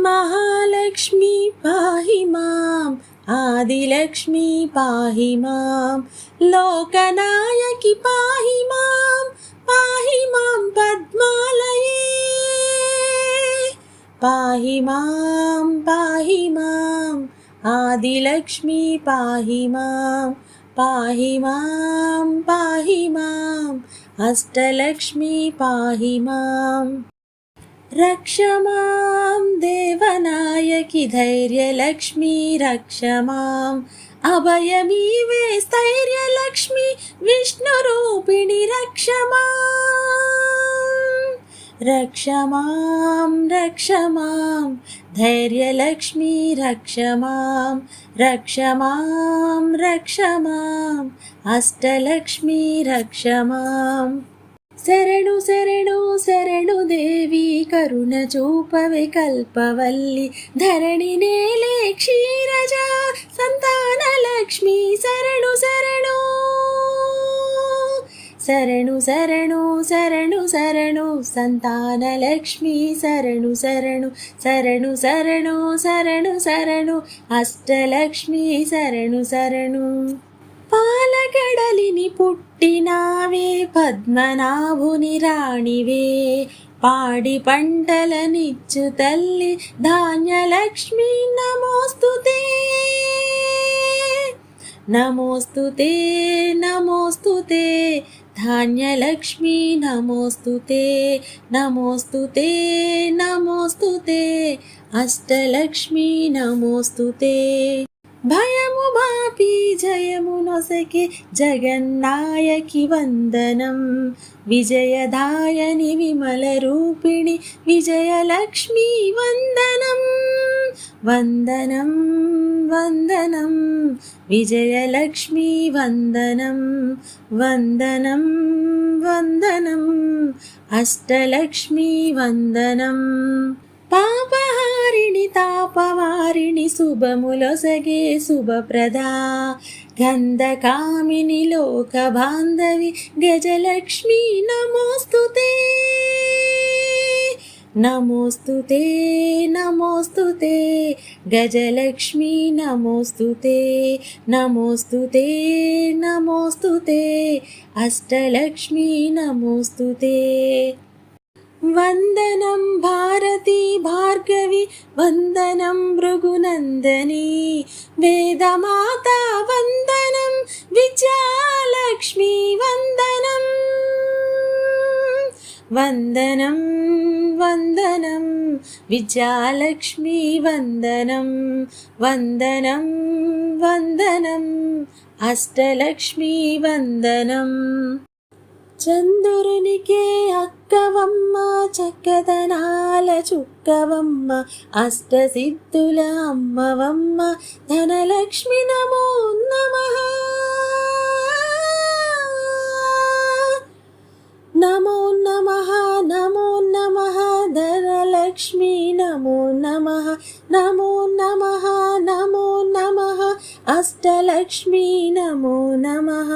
महालक्ष्मी पाहि माम् आदिलक्ष्मी पाहि माम् लोकनायकी पाहि माम् पद्मालये पाहि माम् आदिलक्ष्मी पाहि माम् अष्टलक्ष्मी पाहि माम् रक्ष मां देवनायकी धैर्यलक्ष्मी रक्ष माम् अभयमीवे स्थैर्यलक्ष्मी विष्णुरूपिणी रक्ष मां धैर्यलक्ष्मी रक्ष माम् अष्टलक्ष्मी रक्ष माम् శరణు శరణు శరణు దేవి కరుణ చూపవే కల్పవల్లి ధరణి నేలే క్షీరజ సంతాన లక్ష్మి శరణు శరణు శరణు శరణు శరణు శరణు సంతాన లక్ష్మి శరణు శరణు శరణు శరణు శరణు శరణు అష్టలక్ష్మి శరణు శరణు పాలగడలిని పుట్టినావే పద్మనాభుని రాణివే పాడి పంటలనిచ్చు తల్లి ధాన్యలక్ష్మి నమోస్తుతే నమోస్తుతే నమోస్తుతే ధాన్యలక్ష్మి నమోస్తుతే నమోస్తుతే నమోస్తుతే అష్టలక్ష్మి నమోస్తుతే భయము బాపి జయము నొసకి జగన్నాయకి వందనం విజయదాయని విమల రూపిణి విజయలక్ష్మి వందనం వందనం వందనం విజయలక్ష్మి వందనం వందనం వందనం అష్టలక్ష్మి వందనం పాపహారిణి తాపవారిణి శుభములొసగే శుభప్రదా గంధకామిని లోక బాంధవి గజలక్ష్మి నమోస్తుతే నమోస్తుతే నమోస్తుతే గజలక్ష్మి నమోస్తుతే నమోస్తుతే నమోస్తుతే అష్టలక్ష్మి నమోస్తుతే వందనం భారతి భార్గవి వందనం భృగునందని వేదమాత వందనం విజయలక్ష్మి వందనం వందనం వందనం విజయలక్ష్మి వందనం వందనం వందనం అష్టలక్ష్మి వందనం చంద్రునికే అక్కవమ్మ చక్కదనాల చుక్కవమ్మ అష్టసిద్ధుల అమ్మవమ్మ ధనలక్ష్మి నమో నమః నమో నమః నమో నమః ధనలక్ష్మి నమో నమః నమో నమః నమో నమః అష్టలక్ష్మి నమో నమః